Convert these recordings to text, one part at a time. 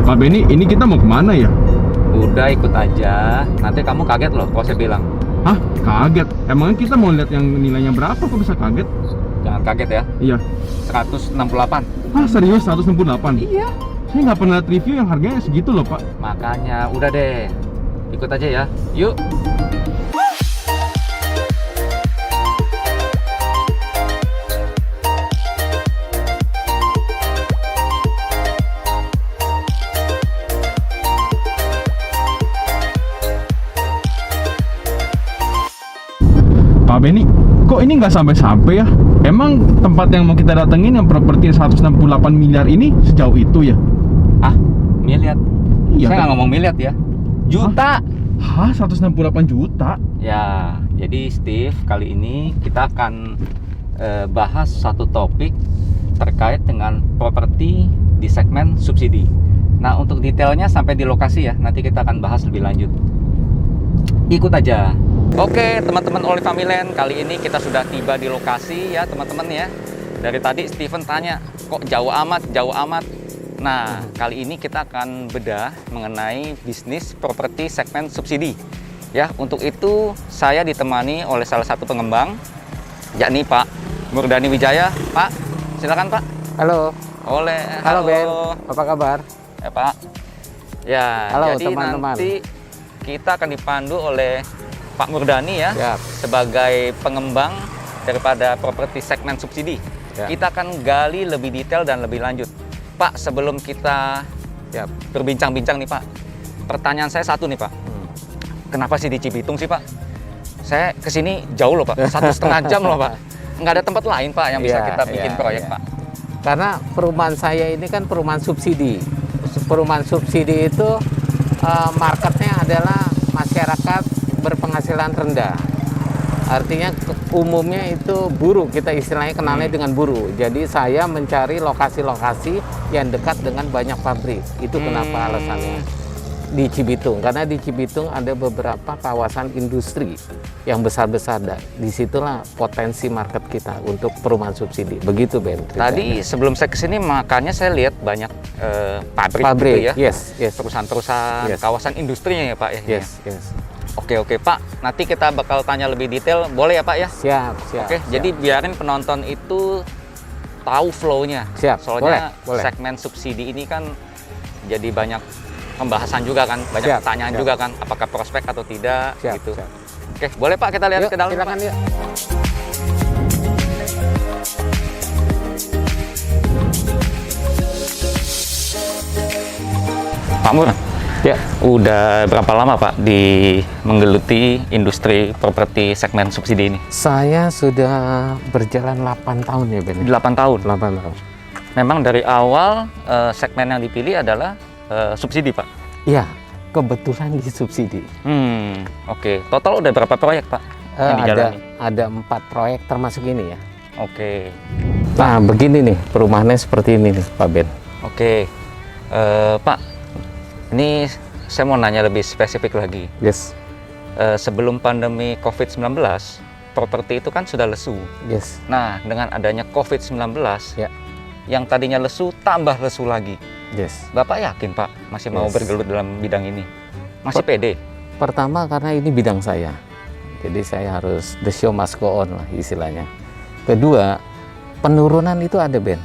Pak Benny, ini kita mau kemana ya? Udah ikut aja, nanti kamu kaget loh kalau saya bilang. Hah? Kaget? Emangnya kita mau lihat yang nilainya berapa kok bisa kaget? Jangan kaget ya, Iya. 168. Hah, serius 168? Iya. Saya nggak pernah lihat review yang harganya segitu loh, Pak. Makanya udah deh, ikut aja ya, yuk. Pak Benny, kok ini nggak sampai-sampai ya? Emang tempat yang mau kita datengin yang properti 168 miliar ini sejauh itu ya? Ah, miliar? Iya, Saya kan? nggak ngomong miliar ya, juta. Hah? 168 juta? Ya, jadi Steve, kali ini kita akan bahas satu topik terkait dengan properti di segmen subsidi. Nah, untuk detailnya sampai di lokasi ya, nanti kita akan bahas lebih lanjut. Ikut aja. Oke, teman-teman Oli Familen, kali ini kita sudah tiba di lokasi ya, teman-teman ya. Dari tadi Steven tanya, kok jauh amat, jauh amat. Nah, kali ini kita akan bedah mengenai bisnis properti segmen subsidi. Ya, untuk itu saya ditemani oleh salah satu pengembang, yakni Pak Murdani Wijaya. Pak, silakan Pak. Halo. Halo Ben. Apa kabar? Ya Pak. Ya, Halo, jadi teman-teman. nanti kita akan dipandu oleh Pak Murdani ya, Siap. sebagai pengembang daripada properti segmen subsidi. Ya. Kita akan gali lebih detail dan lebih lanjut. Pak, sebelum kita Siap. berbincang-bincang nih Pak, pertanyaan saya satu nih Pak. Kenapa sih di Cibitung sih Pak? Saya kesini jauh loh Pak, 1,5 jam loh Pak. Nggak ada tempat lain Pak yang bisa Iya, kita bikin iya, proyek iya. Pak. Karena perumahan saya ini kan perumahan subsidi. Perumahan subsidi itu marketnya adalah masyarakat berpenghasilan rendah. Artinya umumnya itu buruh, kita istilahnya kenalnya dengan buruh. Jadi saya mencari lokasi-lokasi yang dekat dengan banyak pabrik. Itu kenapa alasannya di Cibitung. Karena di Cibitung ada beberapa kawasan industri yang besar-besar. Disitulah potensi market kita untuk perumahan subsidi. Begitu Ben. Tadi sebelum saya kesini makanya saya lihat banyak pabrik gitu ya. Yes. Perusahaan-perusahaan, Yes. kawasan industrinya ya Pak ya. Yes. Oke Pak, nanti kita bakal tanya lebih detail, boleh ya Pak ya? Siap. Oke, jadi biarin penonton itu tahu flow-nya. Siap, Soalnya boleh. segmen subsidi ini kan jadi banyak pembahasan juga kan, banyak Siap, pertanyaan siap. juga kan, apakah prospek atau tidak Siap, gitu. siap. Oke, boleh Pak kita lihat Yuk, ke dalam silakan Pak. yuk. Pak Mur, Ya, udah berapa lama Pak di menggeluti industri properti segmen subsidi ini? saya sudah berjalan 8 tahun ya Ben. 8 tahun. 8 tahun. Memang dari awal segmen yang dipilih adalah subsidi Pak. Iya, kebetulan disubsidi. Oke. Total udah berapa proyek Pak yang dijalani? Ada 4 proyek termasuk ini ya. Oke. Nah, begini nih perumahannya seperti ini nih, Pak Ben. Oke. Pak, ini saya mau nanya lebih spesifik lagi. Yes, Sebelum pandemi COVID-19, properti itu kan sudah lesu. yes. Nah, dengan adanya COVID-19, Ya. yang tadinya lesu tambah lesu lagi. Yes. Bapak yakin Pak masih mau Yes. bergelut dalam bidang ini? Masih pede? Pertama karena ini bidang saya. Jadi saya harus the show must go on lah istilahnya. Kedua, penurunan itu ada Ben.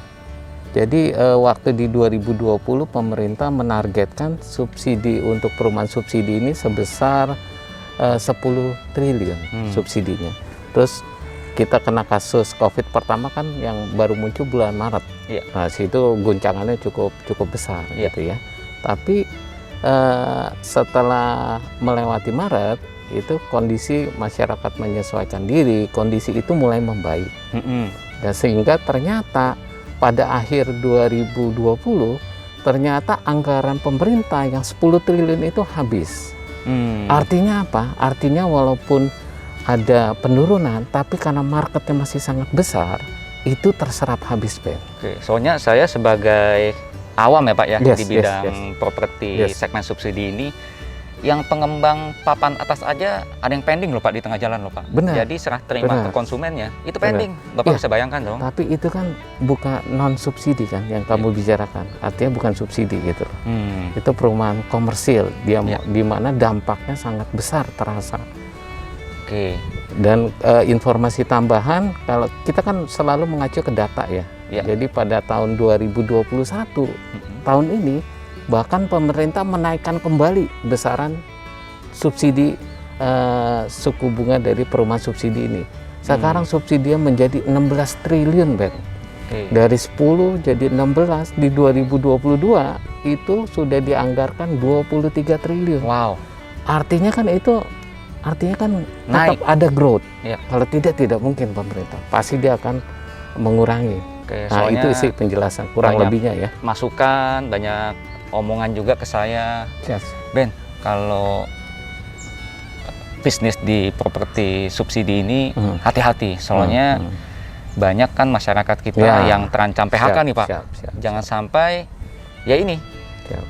Jadi waktu di 2020 pemerintah menargetkan subsidi untuk perumahan subsidi ini sebesar 10 triliun subsidinya. Terus kita kena kasus COVID pertama kan yang baru muncul bulan Maret. Iya. Nah, situ guncangannya cukup besar Iya. gitu ya. Tapi setelah melewati Maret itu kondisi masyarakat menyesuaikan diri, kondisi itu mulai membaik. Dan sehingga ternyata pada akhir 2020 ternyata anggaran pemerintah yang 10 triliun itu habis. Artinya apa? Artinya walaupun ada penurunan, tapi karena marketnya masih sangat besar, itu terserap habis, Ben. Oke, soalnya saya sebagai awam ya Pak ya Yes, di yes, bidang yes. properti Yes. segmen subsidi ini, yang pengembang papan atas aja ada yang pending loh Pak di tengah jalan loh Pak. Benar. Jadi serah terima Benar. ke konsumennya itu Benar. pending. Bapak Iya. bisa bayangkan dong. Tapi itu kan bukan non subsidi kan yang kamu bicarakan. Artinya bukan subsidi gitu. Itu perumahan komersil dia Iya. di mana dampaknya sangat besar terasa. Oke. Dan informasi tambahan kalau kita kan selalu mengacu ke data ya. Iya. Jadi pada tahun 2021 tahun ini bahkan pemerintah menaikkan kembali besaran subsidi suku bunga dari perumahan subsidi ini. Sekarang subsidinya menjadi 16 triliun, Ben. Oke. Dari 10 jadi 16 di 2022 itu sudah dianggarkan 23 triliun. Wow. Artinya kan Naik. tetap ada growth. Iya. Kalau tidak mungkin pemerintah pasti dia akan mengurangi. Oke, Nah, soalnya itu isi penjelasan kurang banyak lebihnya ya. masukan, banyak omongan juga ke saya. Yes. Ben, kalau bisnis di properti subsidi ini hati-hati, soalnya banyak kan masyarakat kita Ya. yang terancam PHK nih Pak. Siap. Jangan sampai ya ini Siap.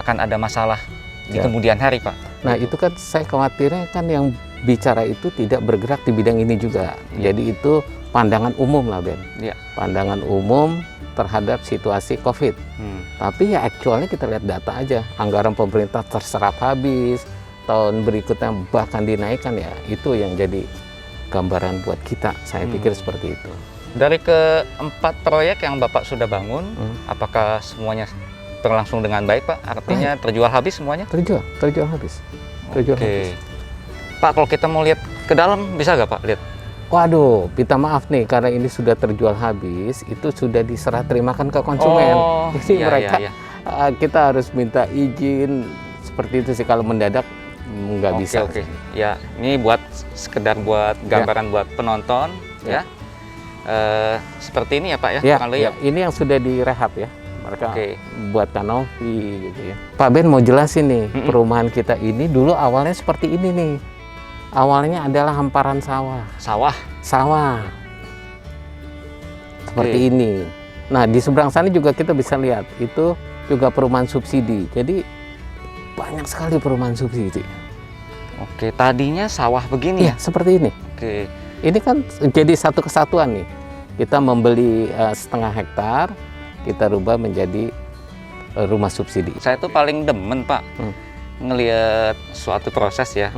akan ada masalah di Ya. kemudian hari Pak. Nah, itu kan saya khawatirnya kan yang bicara itu tidak bergerak di bidang ini juga. Jadi itu pandangan umum lah, Ben. Iya. Pandangan umum terhadap situasi COVID. Tapi ya aktualnya kita lihat data aja. Anggaran pemerintah terserap habis, tahun berikutnya bahkan dinaikkan ya. Itu yang jadi gambaran buat kita. Saya pikir seperti itu. Dari keempat proyek yang Bapak sudah bangun, apakah semuanya berlangsung dengan baik Pak? Artinya terjual habis semuanya? Terjual habis. Terjual habis. Pak, kalau kita mau lihat ke dalam bisa nggak Pak lihat? Waduh, minta maaf nih karena ini sudah terjual habis, itu sudah diserah terimakan ke konsumen. Jadi iya, mereka iya. kita harus minta izin seperti itu sih, kalau mendadak nggak bisa. Oke. Ya, ini buat sekedar buat gambaran buat penonton ya. Seperti ini ya Pak ya. Ya, Kalau ya. ini yang sudah direhab ya. Mereka Oke. buat kanopi gitu ya. Pak Ben mau jelasin nih, perumahan kita ini dulu awalnya seperti ini nih. Awalnya adalah hamparan sawah. Sawah. Seperti ini. Nah, di seberang sana juga kita bisa lihat, itu juga perumahan subsidi. Jadi banyak sekali perumahan subsidi. Oke, tadinya sawah begini. Iya, seperti ini. Oke. Ini kan jadi satu kesatuan nih. Kita membeli setengah hektar, kita rubah menjadi rumah subsidi. Saya tuh paling demen Pak ngelihat suatu proses ya.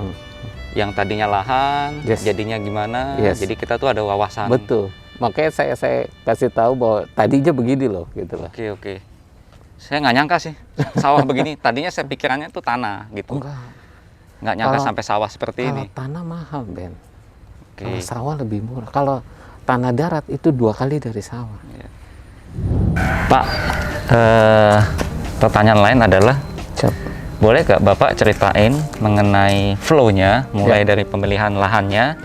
Yang tadinya lahan, jadinya gimana? Jadi kita tuh ada wawasan. Betul. Makanya saya kasih tahu bahwa tadinya begini loh, gitu loh. Oke. Saya nggak nyangka sih sawah begini. Tadinya saya pikirannya tuh tanah gitu. Nggak nyangka sampai sawah seperti ini. Kalau tanah mahal, Ben. Oke. Kalau sawah lebih murah. Kalau tanah darat itu 2 kali dari sawah. Pak, pertanyaan lain adalah, boleh nggak Bapak ceritain mengenai flow-nya, mulai dari pemilihan lahannya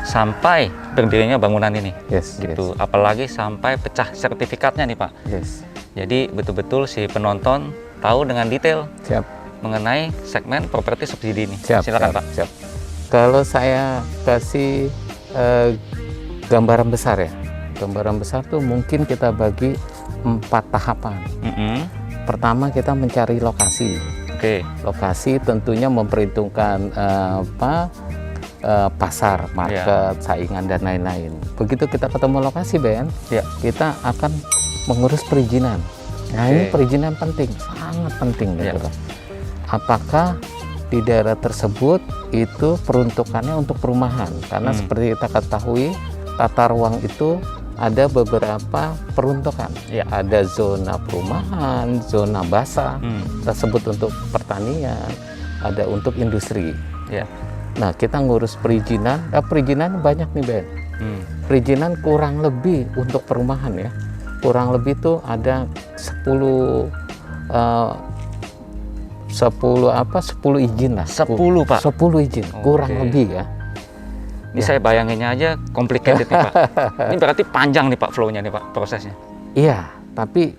sampai berdirinya bangunan ini? Gitu. Apalagi sampai pecah sertifikatnya nih Pak. Jadi betul-betul si penonton tahu dengan detail mengenai segmen properti subsidi ini. Silakan Pak. Kalau saya kasih gambaran besar ya, gambaran besar tuh mungkin kita bagi 4 tahapan. Pertama kita mencari lokasi. Lokasi tentunya memperhitungkan pasar, market, saingan dan lain-lain. Begitu kita ketemu lokasi, Ben, kita akan mengurus perizinan. Nah, ini perizinan penting, sangat penting gitu. Apakah di daerah tersebut itu peruntukannya untuk perumahan? Karena seperti kita ketahui, tata ruang itu ada beberapa peruntukan. Ada zona perumahan, zona basah, tersebut untuk pertanian, ada untuk industri. Nah, kita ngurus perizinan. Perizinan banyak nih, Ben. Perizinan kurang lebih untuk perumahan ya. Kurang lebih tuh ada 10 izin lah. 10 Pak? 10 izin, kurang lebih ya. Ini saya bayanginnya aja complicated nih Pak. Ini berarti panjang nih Pak flow-nya nih Pak, prosesnya. Iya, tapi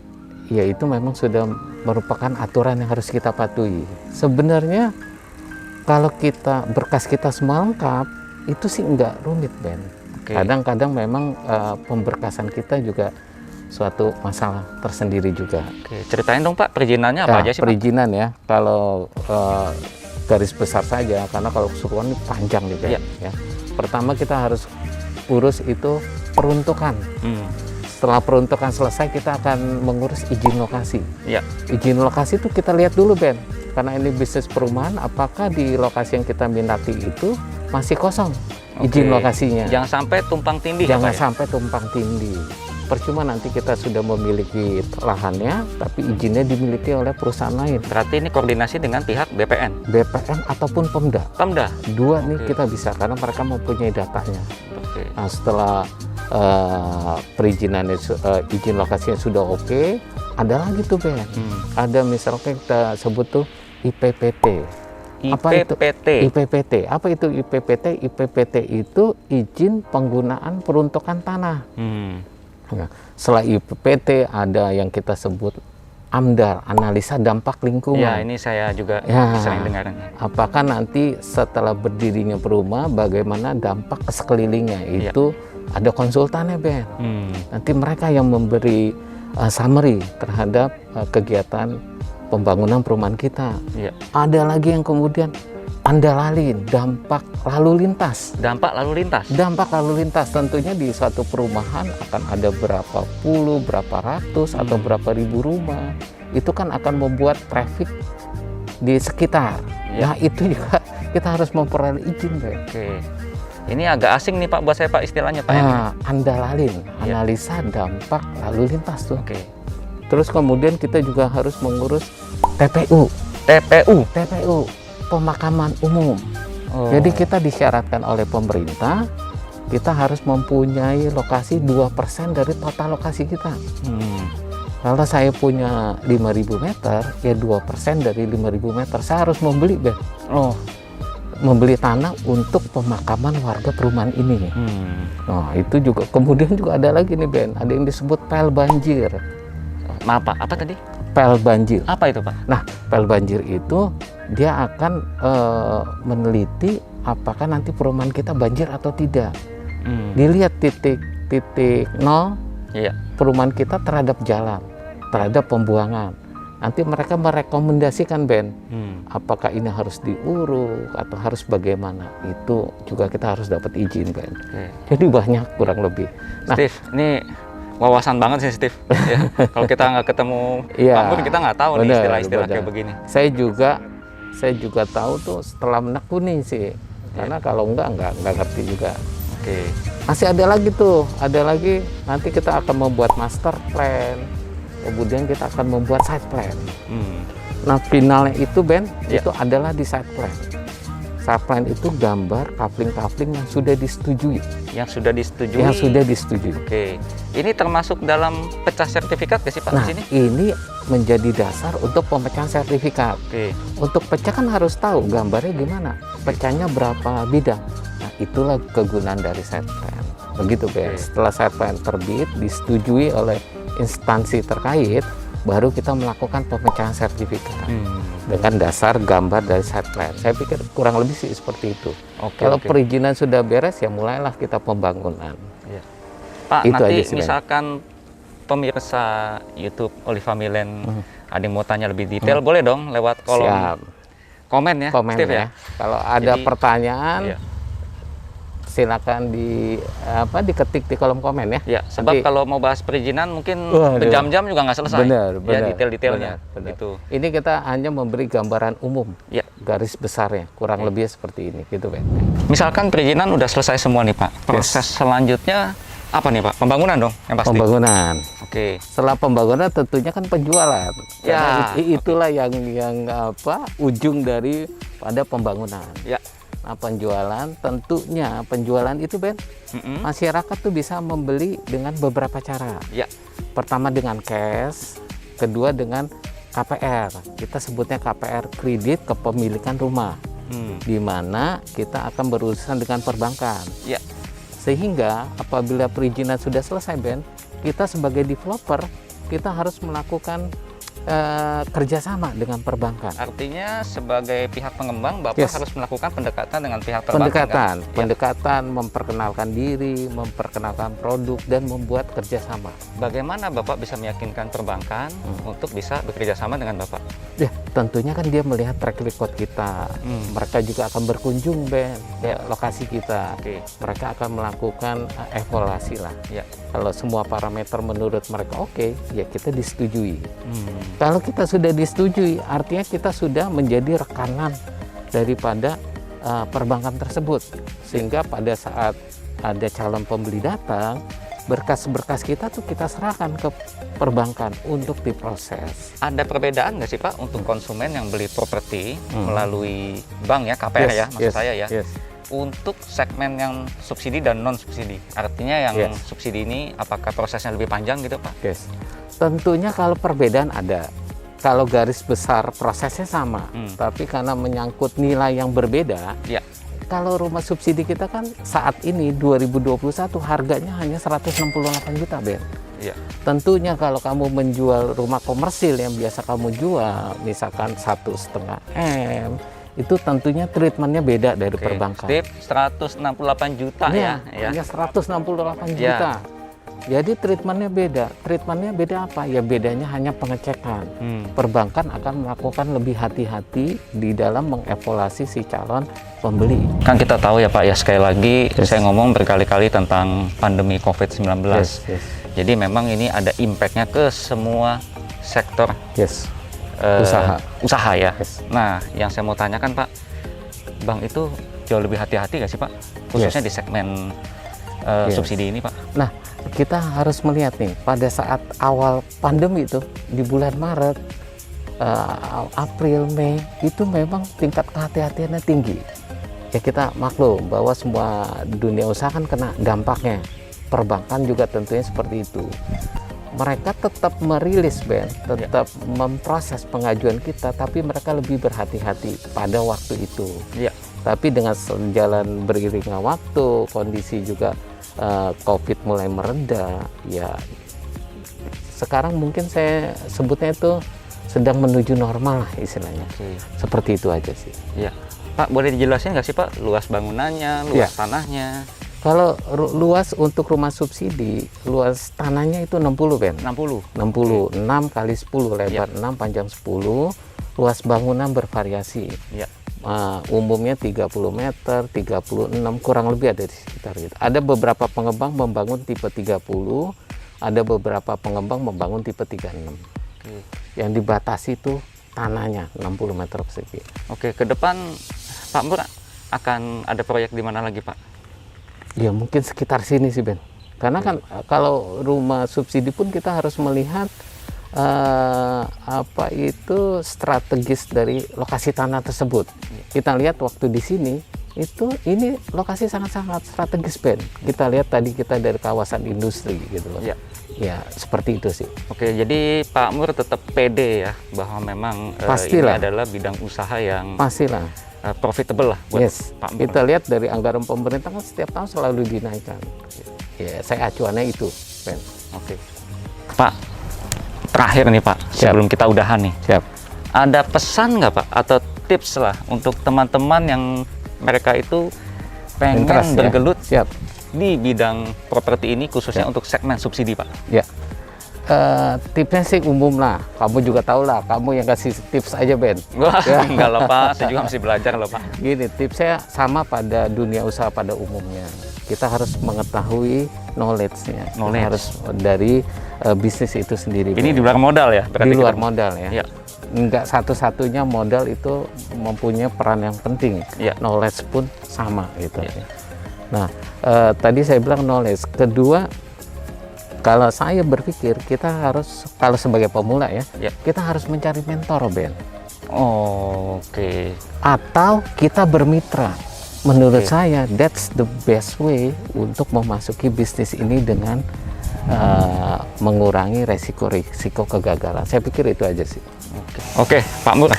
ya itu memang sudah merupakan aturan yang harus kita patuhi. Sebenarnya kalau berkas kita semua lengkap, itu sih nggak rumit, Ben. Kadang-kadang memang pemberkasan kita juga suatu masalah tersendiri juga. Ceritain dong Pak, perizinannya apa aja sih Pak? Perizinan ya, kalau garis besar saja, karena kalau keseluruhan ini panjang nih Ben. Iya. Ya. Pertama kita harus urus itu peruntukan. Setelah peruntukan selesai, kita akan mengurus izin lokasi. Iya. Izin lokasi itu kita lihat dulu Ben, karena ini bisnis perumahan, apakah di lokasi yang kita minati itu masih kosong izin Oke. lokasinya. Jangan sampai tumpang tindih. Jangan Pak, ya? sampai tumpang tindih. Percuma nanti kita sudah memiliki lahannya, tapi izinnya dimiliki oleh perusahaan lain, Berarti ini koordinasi dengan pihak BPN, BPN ataupun Pemda. Pemda. Dua nih Oke. kita bisa, karena mereka mempunyai datanya. Oke. Nah, setelah perizinannya, izin lokasinya sudah oke, ada lagi tuh Ben. Ada misalnya kita sebut tuh IPPT. Apa itu? IPPT. IPPT. Apa itu IPPT? IPPT itu izin penggunaan peruntukan tanah. Nah, setelah IPPT ada yang kita sebut AMDAR, analisa dampak lingkungan. Ya, ini saya juga Ya. sering dengar. Apakah nanti setelah berdirinya perumahan, bagaimana dampak ke sekelilingnya? Ya. Itu ada konsultannya Ben. Nanti mereka yang memberi summary terhadap kegiatan pembangunan perumahan kita. Iya. Ada lagi yang kemudian Andalalin, dampak lalu lintas. Dampak lalu lintas. Dampak lalu lintas tentunya di suatu perumahan akan ada berapa puluh, berapa ratus, atau berapa ribu rumah. Itu kan akan membuat traffic di sekitar. Ya. Nah itu juga kita harus memperoleh izin, Ben. Oke. Ini agak asing nih Pak buat saya Pak istilahnya Pak. ya? Nah, Andalalin, Ya. analisa dampak lalu lintas tuh. Oke. Terus kemudian kita juga harus mengurus TPU, TPU. pemakaman umum. Oh. Jadi kita disyaratkan oleh pemerintah, kita harus mempunyai lokasi 2% dari total lokasi kita. Kalau saya punya 5.000 meter, ya 2% dari 5.000 meter saya harus membeli, Ben. Membeli tanah untuk pemakaman warga perumahan ini. Nah, itu juga kemudian juga ada lagi nih, Ben. Ada yang disebut pel banjir. Maaf Pak, apa tadi? Pel banjir. Apa itu Pak? Nah, pel banjir itu dia akan meneliti apakah nanti perumahan kita banjir atau tidak. Dilihat titik nol Iya. perumahan kita terhadap jalan, terhadap pembuangan. Nanti mereka merekomendasikan, Ben, apakah ini harus diuruk atau harus bagaimana. Itu juga kita harus dapat izin, Ben. Oke. Jadi banyak kurang lebih. Nah, Steve, ini wawasan banget sih Steve. Ya, kalau kita nggak ketemu Iya. Pak Pur, kita nggak tahu nih Benar, istilah-istilah kayak benar. begini. saya juga tahu tuh setelah menekuni sih. Karena kalau nggak ngerti juga. Oke. Masih ada lagi tuh, ada lagi nanti kita akan membuat master plan, kemudian kita akan membuat site plan. Nah, finalnya itu, Ben, Ya. itu adalah di site plan. Site plan itu gambar coupling-coupling yang sudah disetujui. Yang sudah disetujui. Yang sudah disetujui. Oke. Ini termasuk dalam pecah sertifikat nggak sih Pak Nah, di sini? ini menjadi dasar untuk pemecahan sertifikat. Oke. Untuk pecah kan harus tahu gambarnya gimana, pecahnya berapa bidang. Nah, itulah kegunaan dari site plan. Begitu, Ben. Oke. Setelah site plan terbit, disetujui oleh instansi terkait, baru kita melakukan pemecahan sertifikat dengan dasar gambar dari site plan. Saya pikir kurang lebih sih seperti itu. Oke. Kalau oke. perizinan sudah beres, ya mulailah kita pembangunan. Pak, Itu nanti aja sih, Ben. misalkan pemirsa YouTube Oliva Milen ada yang mau tanya lebih detail, boleh dong lewat kolom Siap. komen ya, Komen Steve ya. Kalau ada Jadi, pertanyaan, Iya. silakan diketik di kolom komen ya. Ya, sebab Nanti- kalau mau bahas perizinan mungkin Waduh. berjam-jam juga nggak selesai. Benar, Ya, benar, detail-detailnya. benar. Gitu. Ini kita hanya memberi gambaran umum, Ya. garis besarnya, kurang lebih seperti ini, gitu, Ben. Misalkan perizinan udah selesai semua nih Pak. Proses selanjutnya apa nih Pak? Pembangunan dong yang pasti. Pembangunan. Oke. Setelah pembangunan tentunya kan penjualan. Ya. Karena itulah yang ujung dari pada pembangunan. Ya. Nah, tentunya penjualan itu, Ben, masyarakat tuh bisa membeli dengan beberapa cara. Ya. Pertama dengan cash, kedua dengan KPR. Kita sebutnya KPR, kredit kepemilikan rumah, di mana kita akan berurusan dengan perbankan. Ya. Sehingga apabila perizinan sudah selesai, Ben, kita sebagai developer kita harus melakukan kerjasama dengan perbankan. Artinya sebagai pihak pengembang, Bapak Yes. harus melakukan pendekatan dengan pihak perbankan. kan? Ya. Pendekatan, memperkenalkan diri, memperkenalkan produk, dan membuat kerjasama. Bagaimana Bapak bisa meyakinkan perbankan untuk bisa bekerja sama dengan Bapak? Ya, tentunya kan dia melihat track record kita. Mereka juga akan berkunjung ke lokasi kita. Oke. Mereka akan melakukan evaluasi lah. Ya. Kalau semua parameter menurut mereka oke, ya kita disetujui. Kalau kita sudah disetujui, artinya kita sudah menjadi rekanan daripada perbankan tersebut. Sehingga pada saat ada calon pembeli datang, berkas-berkas kita tuh kita serahkan ke perbankan untuk diproses. Ada perbedaan nggak sih Pak untuk konsumen yang beli properti melalui bank ya, KPR ya, maksud saya ya, untuk segmen yang subsidi dan non subsidi? Artinya yang subsidi ini apakah prosesnya lebih panjang gitu Pak? Tentunya kalau perbedaan ada. Kalau garis besar prosesnya sama, tapi karena menyangkut nilai yang berbeda. Kalau rumah subsidi kita kan saat ini 2021 harganya hanya 168 juta, Ben. Tentunya kalau kamu menjual rumah komersil yang biasa kamu jual, misalkan 1,5 M, itu tentunya treatmentnya beda dari perbankan. 168 juta ya. Hanya 168 juta. Jadi treatmentnya beda. Treatmentnya beda apa? Ya bedanya hanya pengecekan. Perbankan akan melakukan lebih hati-hati di dalam mengevaluasi si calon pembeli. Kan kita tahu ya Pak ya, sekali lagi saya ngomong berkali-kali tentang pandemi COVID-19. Jadi memang ini ada impact-nya ke semua sektor usaha ya. Nah, yang saya mau tanyakan Pak, bank itu jauh lebih hati-hati nggak sih Pak? Khususnya di segmen subsidi ini Pak. Nah, kita harus melihat nih, pada saat awal pandemi itu, di bulan Maret, April, Mei, itu memang tingkat kehati-hatiannya tinggi. Ya kita maklum bahwa semua dunia usaha kan kena dampaknya. Perbankan juga tentunya seperti itu. Mereka tetap merilis, Ben, tetap memproses pengajuan kita, tapi mereka lebih berhati-hati pada waktu itu. Tapi dengan jalan beriringnya waktu, kondisi juga COVID mulai mereda, ya sekarang mungkin saya sebutnya itu sedang menuju normal lah istilahnya. Seperti itu aja sih. Pak, boleh dijelasin nggak sih Pak, luas bangunannya, luas tanahnya? Kalau luas untuk rumah subsidi, luas tanahnya itu 60, Ben. 60, 6 kali 10, lebar 6, panjang 10. Luas bangunan bervariasi. Umumnya 30 meter, 36, kurang lebih ada di sekitar gitu. Ada beberapa pengembang membangun tipe 30, ada beberapa pengembang membangun tipe 36. Yang dibatasi itu tanahnya 60 meter persegi. Ke depan Pak Mur akan ada proyek di mana lagi Pak? Ya mungkin sekitar sini sih Ben. Karena kan kalau rumah subsidi pun kita harus melihat strategis dari lokasi tanah tersebut. Kita lihat waktu di sini ini lokasi sangat-sangat strategis, Ben. Kita lihat tadi kita dari kawasan industri gitu loh. Ya seperti itu sih. Jadi Pak Mur tetap pede ya bahwa memang ini adalah bidang usaha yang profitable lah buat Pak Mur. Kita lihat dari anggaran pemerintah kan setiap tahun selalu dinaikkan. Ya saya acuannya itu, Ben. Pak, terakhir nih Pak, sebelum kita udahan nih. Ada pesan nggak Pak atau tips lah untuk teman-teman yang mereka itu pengen bergelut di bidang properti ini, khususnya untuk segmen subsidi Pak? Tipsnya sih umum lah, kamu juga tahu lah, kamu yang kasih tips aja Ben. Enggak lah Pak, saya juga masih belajar loh Pak. Gini, tipsnya sama pada dunia usaha pada umumnya. Kita harus mengetahui knowledge-nya. Harus dari bisnis itu sendiri. Ini di luar modal ya? Di luar modal ya. Enggak satu-satunya modal itu mempunyai peran yang penting. Knowledge pun sama gitu. Nah, tadi saya bilang knowledge. Kedua, kalau saya berpikir kita harus, kalau sebagai pemula ya, kita harus mencari mentor, Ben. Atau kita bermitra. Menurut saya, that's the best way untuk memasuki bisnis ini dengan mengurangi resiko kegagalan. Saya pikir itu aja sih. Pak Mur,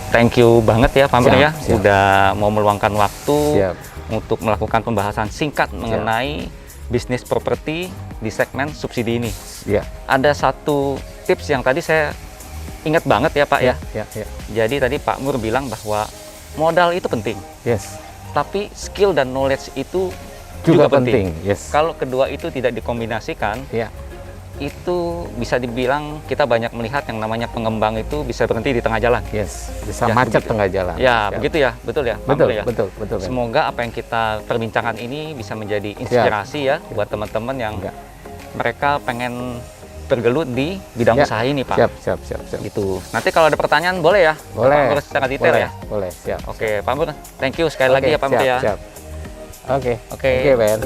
thank you banget ya Pak Mur ya, udah mau meluangkan waktu untuk melakukan pembahasan singkat mengenai bisnis properti di segmen subsidi ini. Ada satu tips yang tadi saya ingat banget ya Pak ya. Ya, ya. Jadi tadi Pak Mur bilang bahwa modal itu penting, Yes. tapi skill dan knowledge itu Juga juga penting. Yes. Kalau kedua itu tidak dikombinasikan, Ya. itu bisa dibilang kita banyak melihat yang namanya pengembang itu bisa berhenti di tengah jalan. Yes. Bisa Ya, macet begitu. tengah jalan. Ya, Siap. begitu ya, betul ya, Pak Betul, Mur ya. betul, betul. Ben. Semoga apa yang kita perbincangkan ini bisa menjadi inspirasi ya buat teman-teman yang Ya. mereka pengen bergelut di bidang Ya. usaha ini, Pak. Siap, siap, siap, siap. Gitu. Nanti kalau ada pertanyaan boleh ya, Boleh. Pak Mur secara detail Boleh, ya. boleh, siap. Oke, Pak Mur, thank you sekali lagi ya Pak Mur siap, ya. Siap. Oke. Oke. Oke, Ben.